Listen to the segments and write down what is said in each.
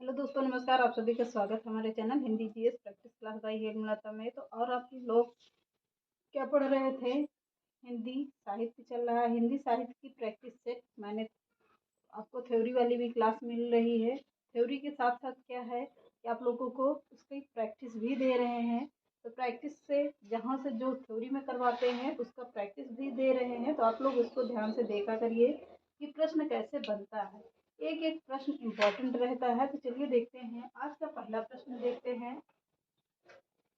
Hello दोस्तों, नमस्कार। आप सभी का स्वागत है हमारे channel Hindi GS practice class by Hemlata में। तो और आप लोग क्या पढ़ रहे थे? हिंदी साहित्य चल रहा है। हिंदी साहित्य की प्रैक्टिस से मैंने आपको थ्योरी वाली भी क्लास मिल रही है। थ्योरी के साथ साथ क्या है कि आप लोगों को उसकी प्रैक्टिस भी दे रहे हैं। तो प्रैक्टिस से जहाँ से जो थ्योरी में करवाते हैं उसका प्रैक्टिस भी दे रहे हैं। तो आप लोग इसको ध्यान से देखा करिए कि प्रश्न कैसे बनता है। एक एक प्रश्न इम्पोर्टेंट रहता है। तो चलिए देखते हैं। आज का पहला प्रश्न देखते हैं।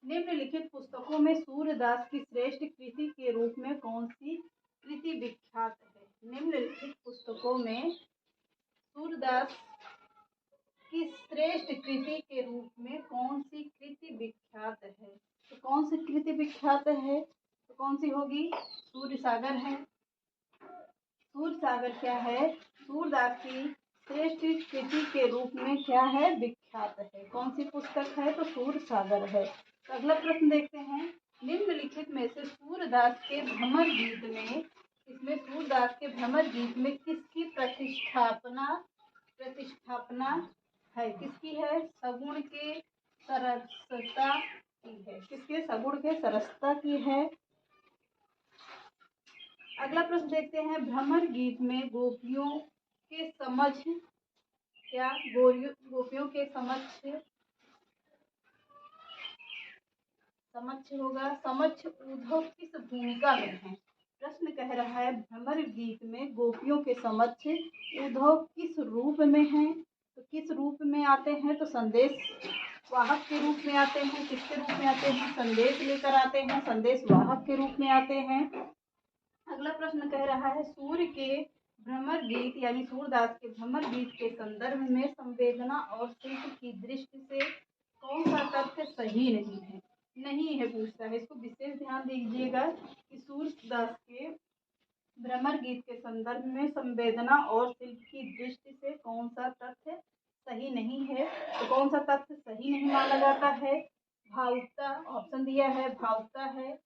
निम्नलिखित पुस्तकों में सूरदास की श्रेष्ठ कृति के रूप में कौन सी कृति विख्यात है? निम्नलिखित पुस्तकों में सूरदास की श्रेष्ठ कृति के रूप में कौन सी कृति विख्यात है? तो कौन सी कृति विख्यात है? तो कौन सी होगी? सूर्य सागर है। सूर्य सागर क्या है? सूरदास की श्रेष्ठ कृति के रूप में क्या है? विख्यात है। कौन सी पुस्तक है? तो सूर्य सागर है। तो अगला प्रश्न देखते हैं। निम्नलिखित में से सूरदास के भ्रमर गीत में सूरदास के भ्रमर गीत में किसकी प्रतिष्ठापना है? किसकी है? सगुण के सरसता की है। किसके? सगुण के सरसता की है। अगला प्रश्न देखते हैं। भ्रमर गीत में गोपियों के समक्ष क्या? गोपियों के समक्ष होगा। समक्ष उद्धव किस भूमिका में है? प्रश्न कह रहा है भ्रमर गीत में गोपियों के समक्ष उद्धव किस रूप में है? तो किस रूप में आते हैं? तो संदेश वाहक के रूप में आते हैं। किसके रूप में आते हैं? संदेश लेकर आते हैं। संदेश वाहक के रूप में आते हैं। अगला प्रश्न कह रहा है सूर्य के भ्रमर गीत यानी सूरदास के भ्रमर गीत के संदर्भ में संवेदना और शिल्प की दृष्टि से कौन सा तथ्य सही नहीं है पूछता है। इसको विशेष ध्यान दीजिएगा कि सूरदास के भ्रमर गीत के संदर्भ में संवेदना और शिल्प की दृष्टि से कौन सा तथ्य सही नहीं है। तो कौन सा तथ्य सही नहीं माना जाता है? भावुकता, ऑप्शन दिया है, भावुकता है,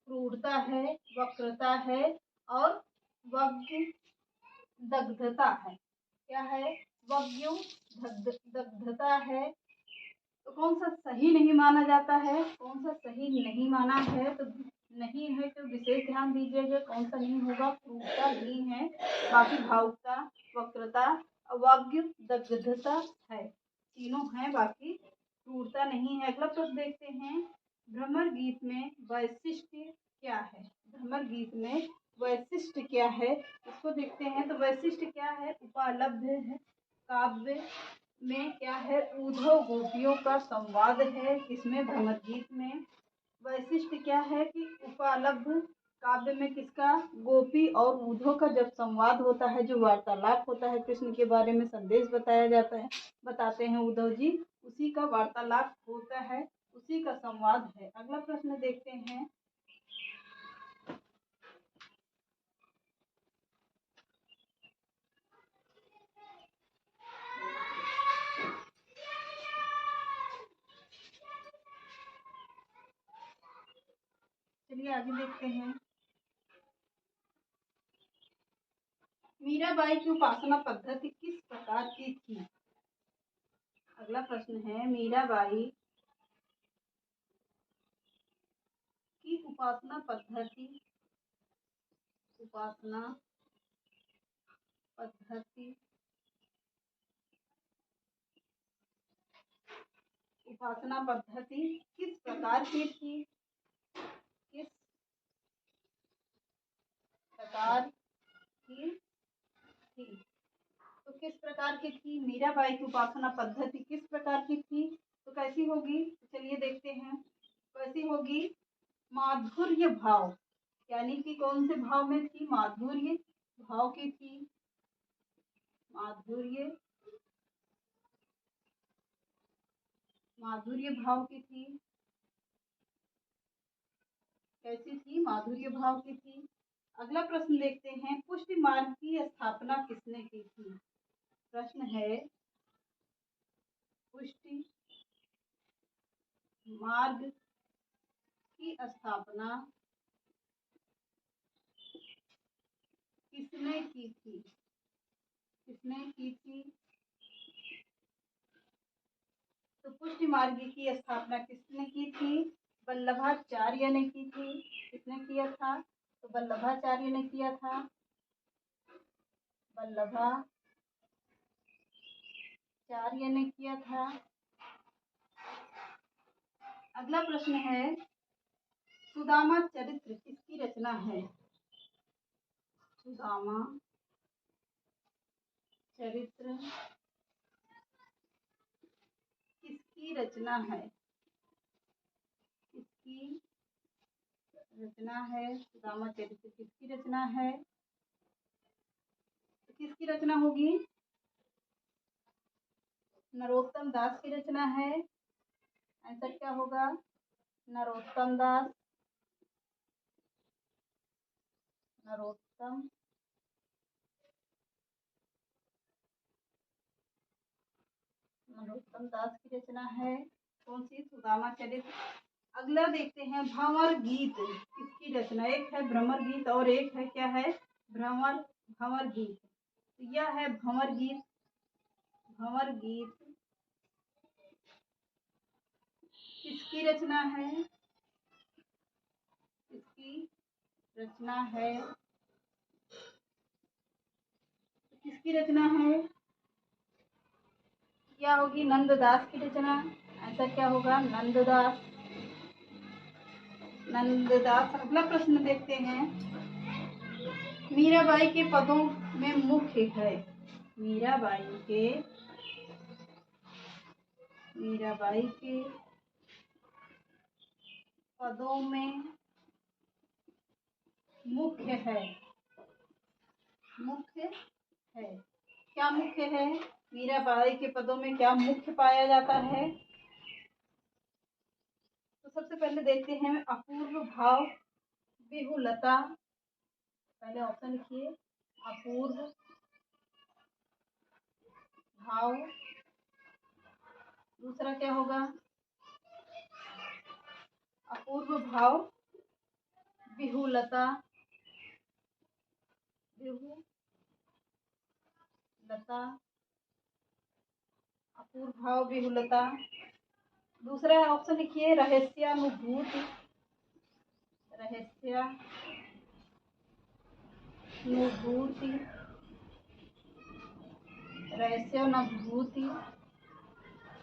क्रूरता है, वक्रता है और दग्धता है। क्या है? दग्धता है। तो कौन सा सही नहीं माना जाता है? कौन सा सही नहीं माना है? तो नहीं है तो विशेष ध्यान दीजिएगा कौन सा नहीं होगा। क्रूरता ही है। बाकी भावुकता, वक्रता, दग्धता है, तीनों है, बाकी क्रूरता नहीं है। अगला प्रश्न देखते हैं। भ्रमर गीत में वैशिष्ट क्या है? भ्रमर गीत में वैशिष्ट क्या है? इसको देखते हैं। तो वैशिष्ट क्या है? उपलब्ध है। काव्य में क्या है? उद्धव गोपियों का संवाद है। किसमें? भ्रमर गीत में। वैशिष्ट क्या है कि उपलब्ध काव्य में किसका? गोपी और उद्धव का जब संवाद होता है, जो वार्तालाप होता है, कृष्ण के बारे में संदेश बताया जाता है, बताते हैं उद्धव जी, उसी का वार्तालाप होता है, उसी का संवाद है। अगला प्रश्न देखते हैं। चलिए आगे देखते हैं। मीराबाई की उपासना पद्धति किस प्रकार की थी? अगला प्रश्न है। मीराबाई की उपासना पद्धति किस प्रकार की थी? किस प्रकार की थी? तो किस प्रकार की थी? मीराबाई की उपासना पद्धति किस प्रकार की थी? तो कैसी होगी? तो चलिए देखते हैं। कैसी होगी? माधुर्य भाव, यानी कि कौन से भाव में थी? माधुर्य भाव की थी। माधुर्य भाव की थी। कैसी थी? माधुर्य भाव की थी। अगला प्रश्न देखते हैं। पुष्टि मार्ग की स्थापना किसने की थी? प्रश्न है पुष्टि मार्ग की स्थापना किसने की थी? तो पुष्टि मार्ग की स्थापना किसने की थी? वल्लभाचार्य ने की थी। किसने किया था? तो वल्लभाचार्य ने किया था। वल्लभाचार्य ने किया था। अगला प्रश्न है, सुदामा चरित्र किसकी रचना है? सुदामा चरित्र किसकी रचना है? किसकी रचना है? सुदामा चरित्र किसकी रचना है? तो किसकी रचना होगी? नरोत्तम दास की रचना है। आंसर क्या होगा? नरोत्तम दास। नरोत्तम दास की रचना है। कौन सी? सुदामा चरित्र। अगला देखते हैं, भंवर गीत किसकी रचना? एक है भ्रमर गीत और एक है क्या है? भंवर गीत। तो यह है भंवर गीत। भंवर गीत किसकी रचना है? किसकी रचना है? किसकी रचना है? क्या होगी? नंददास की रचना। आंसर क्या होगा? नंददास। अगला प्रश्न देखते हैं, मीराबाई के पदों में मुख्य है। मीराबाई के पदों में मुख्य है। क्या मुख्य है? मीराबाई के पदों में क्या मुख्य पाया जाता है? तो सबसे पहले देखते हैं, अपूर्व भाव विहुलता। पहले ऑप्शन लिखिए, अपूर्व भाव। दूसरा क्या होगा? अपूर्व भाव विहुलता। अपूर्व भाव विहुलता। दूसरा ऑप्शन लिखिए, रहस्यानुभूति। रहस्यानुभूति।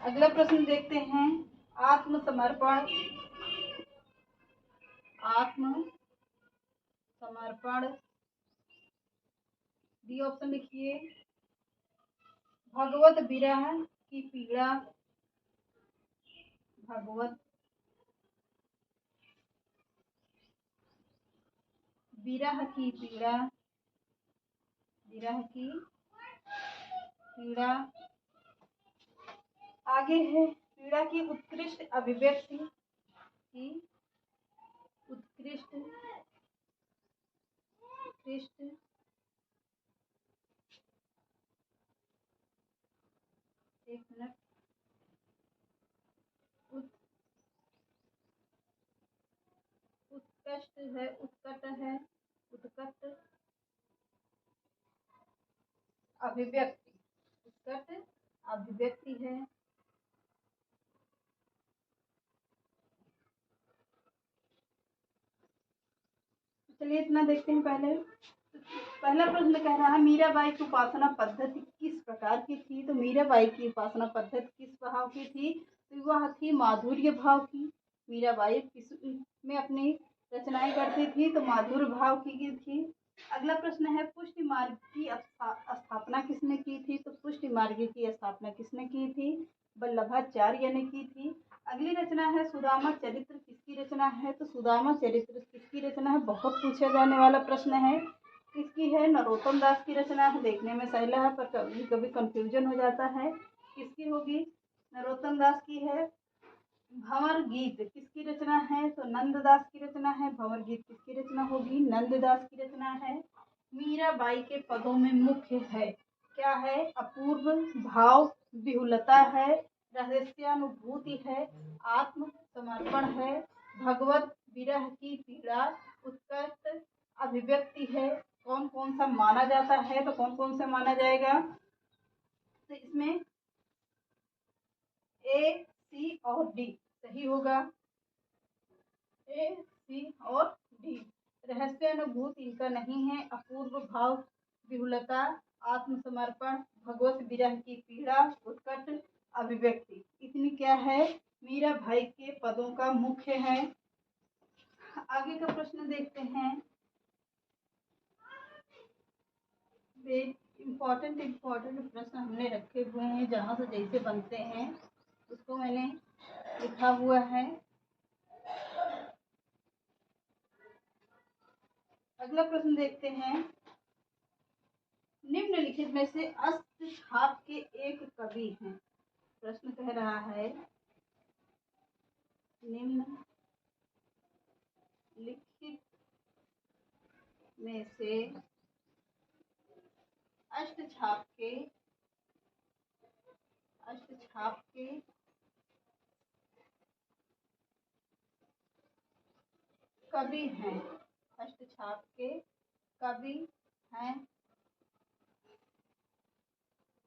अगला प्रश्न देखते हैं, आत्मसमर्पण। डी ऑप्शन लिखिए, भगवत विरह की पीड़ा। भगवत विरह की पीड़ा। आगे है, पीड़ा की उत्कृष्ट अभिव्यक्ति। एक मिनट। उत्कट अभिव्यक्ति है। चलिए इतना देखते हैं। पहला प्रश्न कह रहा है, मीराबाई की उपासना पद्धति किस प्रकार की थी? तो मीराबाई की उपासना पद्धति किस भाव की थी? तो वह थी माधुर्य भाव की। मीराबाई में अपनी रचनाएं करती थी तो माधुर्य भाव की थी। अगला प्रश्न है, पुष्टि मार्ग की स्थापना किसने की थी? तो पुष्टि मार्ग की स्थापना किसने की थी? वल्लभाचार्य ने की थी। अगली रचना है, सुदामा चरित्र किसकी रचना है? तो सुदामा चरित्र किसकी रचना है? बहुत पूछा जाने वाला प्रश्न है। किसकी है? नरोत्तम दास की रचना है। देखने में सहला है पर कभी कभी कंफ्यूजन हो जाता है। किसकी होगी? नरोत्तम दास की है। भंवर गीत किसकी रचना है? तो नंददास की रचना है। भंवर गीत किसकी रचना होगी? नंददास की रचना है। मीराबाई के पदों में मुख्य है। क्या है? अपूर्व भाव विहुलता है, रहस्यानुभूति है, आत्मसमर्पण है, भगवत विरह की पीड़ा, उत्कट अभिव्यक्ति है। कौन कौन सा माना जाता है? तो कौन कौन सा माना जाएगा? तो इसमें ए सी और डी सही होगा। ए, सी और डी। रहस्यानुभूत इनका नहीं है। अपूर्व भाव, विहुलता, आत्मसमर्पण, भगवत विरह की पीड़ा, उत्कट अभिव्यक्ति, इतनी क्या है मीरा भाई के पदों का मुख्य है। आगे का प्रश्न देखते हैं। वे इम्पोर्टेंट प्रश्न हमने रखे हुए हैं, जहाँ से जैसे बनते हैं उसको मैंने लिखा हुआ है। अगला प्रश्न देखते हैं। निम्नलिखित में से अष्टछाप के एक कवि हैं। प्रश्न कह रहा है निम्नलिखित में से अष्टछाप के कवि हैं। अष्टछाप के कवि हैं,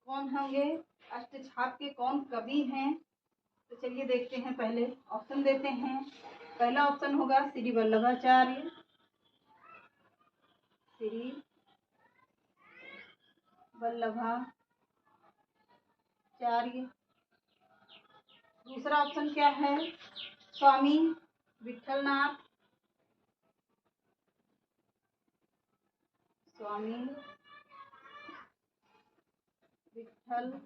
कौन होंगे? अष्टछाप के कौन कवि हैं? तो चलिए देखते हैं। पहले ऑप्शन देते हैं। पहला ऑप्शन होगा श्री वल्लभाचार्य, श्री वल्लभाचार्य। दूसरा ऑप्शन क्या है? स्वामी विठलनाथ, स्वामी विठलनाथ।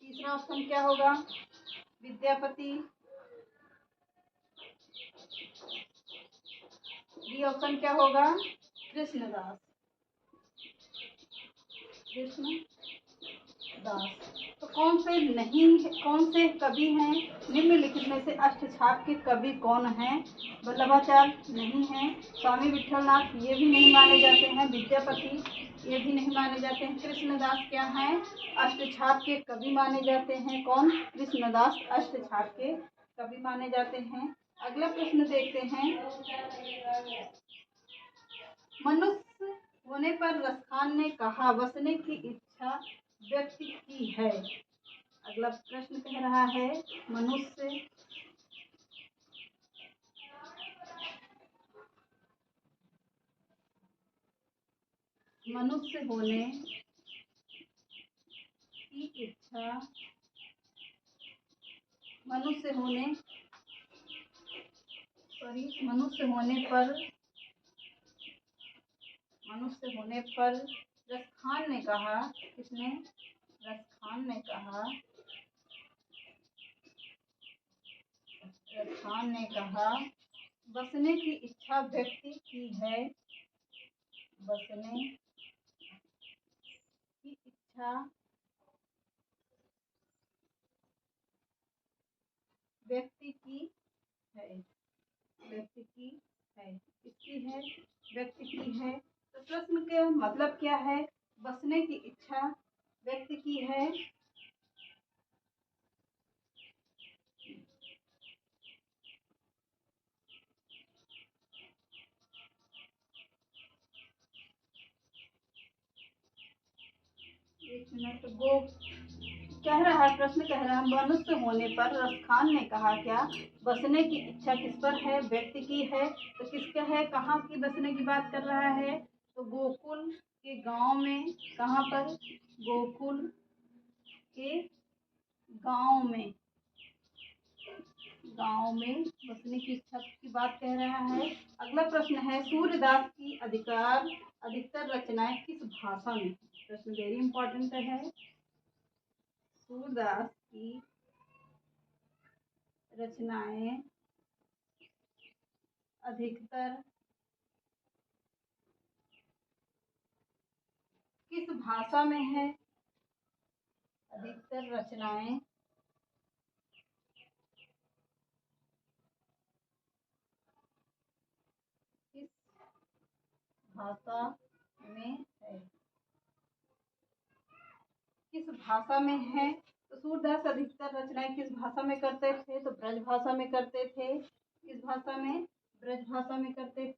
तीसरा ऑप्शन क्या होगा? विद्यापति। डी ऑप्शन क्या होगा? कृष्णदास। तो कौन से कवि हैं? निम्नलिखित में से अष्टछाप के कवि कौन हैं? वल्लभाचार्य नहीं है, स्वामी विठलनाथ ये भी नहीं माने जाते हैं, विद्यापति ये भी नहीं माने जाते हैं, कृष्णदास क्या हैं? अष्टछाप के कवि माने जाते हैं। कौन? कृष्णदास अष्टछाप के कवि माने जाते हैं। अगला प्रश्न देखते हैं। मनुष्य होने पर रसखान ने कहा बसने की इच्छा व्यक्त की है। अगला प्रश्न कह रहा है मनुष्य होने की इच्छा, मनुष्य होने पर रसखान ने कहा, किसने? रसखान ने कहा बसने की इच्छा व्यक्त की है। बसने की इच्छा व्यक्त की है। तो प्रश्न का मतलब क्या है? बसने की इच्छा व्यक्त की है। एक मिनट। वो कह रहा है, प्रश्न कह रहा है मनुष्य होने पर रसखान ने कहा क्या? बसने की इच्छा किस पर है? व्यक्त की है। तो किसका है? कहाँ की बसने की बात कर रहा है? तो गोकुल के गांव में। कहाँ पर? गोकुल के गांव में बसने की इच्छा की बात कह रहा है। अगला प्रश्न है सूर्यदास की अधिकतर रचनाएं किस भाषा में? प्रश्न वेरी इंपॉर्टेंट है। सूरदास की रचनाएं अधिकतर किस भाषा में है? अधिकतर रचनाएं किस भाषा में है? किस भाषा में है? तो सूरदास अधिकतर रचनाएं किस भाषा में करते थे? तो ब्रज भाषा में करते थे। किस भाषा में? ब्रज भाषा में करते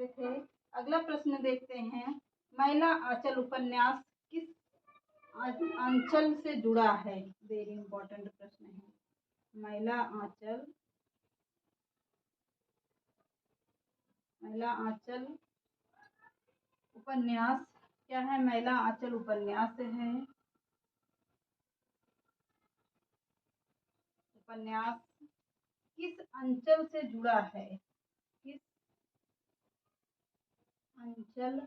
थे। अगला प्रश्न देखते हैं। महिला आंचल उपन्यास किस अंचल से जुड़ा है? वेरी इंपॉर्टेंट प्रश्न है। महिला आंचल उपन्यास क्या है? महिला आंचल उपन्यास है। उपन्यास किस अंचल से जुड़ा है? किस अंचल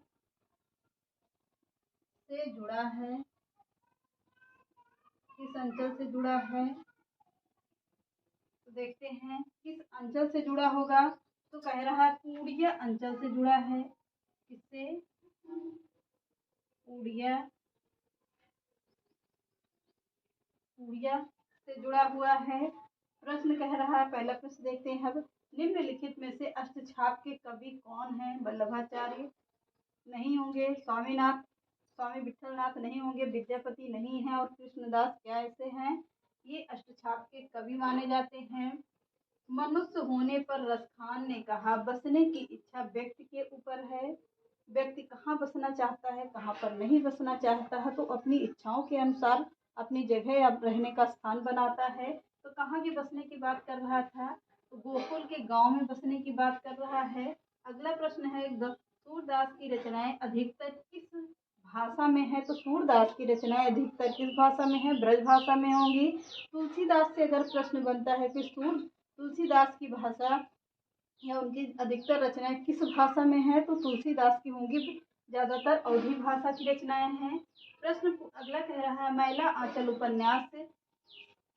से जुड़ा है? किस अंचल से जुड़ा है? तो देखते हैं किस अंचल से जुड़ा होगा। तो कह रहा है पूर्वीय अंचल से जुड़ा है। किससे? पूर्वीय से जुड़ा हुआ है। प्रश्न कह रहा है, पहला प्रश्न देखते हैं अब। निम्नलिखित में से अष्टछाप के कवि कौन हैं? वल्लभाचार्य नहीं होंगे, स्वामी विठलनाथ नहीं होंगे, विद्यापति नहीं है और कृष्णदास क्या ऐसे हैं? ये अष्टछाप के कवि माने जाते हैं। मनुष्य होने पर रसखान ने कहा, बसने की इच्छा व्यक्ति के ऊपर है। व्यक्ति कहाँ बसना चाहता है, कहाँ पर नहीं बसना चाहता है, तो अपनी इच्छाओं के अनुसार अपनी जगह अब रहने का स्थान बनाता है। तो कहाँ के बसने की बात कर रहा था? तो गोकुल के गांव में बसने की बात कर रहा है। अगला प्रश्न है, सूरदास की रचनाएं अधिकतर किस भाषा में है? तो सूरदास की रचनाएं अधिकतर किस भाषा में है? ब्रज भाषा में होंगी। तुलसीदास से अगर प्रश्न बनता है कि तुलसीदास की भाषा या उनकी अधिकतर रचनाएं किस भाषा में है? तो तुलसीदास की होंगी ज्यादातर अवधी भाषा की रचनाएं हैं। प्रश्न अगला कह रहा है, महिला आंचल उपन्यास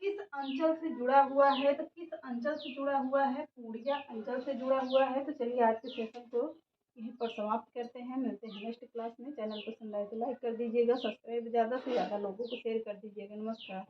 किस अंचल से जुड़ा हुआ है? तो किस अंचल से जुड़ा हुआ है? पूर्णिया अंचल से जुड़ा हुआ है। तो चलिए आज के सेशन को यहीं पर समाप्त करते हैं। मिलते हैं नेक्स्ट क्लास में। चैनल को पसंद आए तो लाइक कर दीजिएगा, सब्सक्राइब ज़्यादा से ज़्यादा लोगों को शेयर कर दीजिएगा। नमस्कार।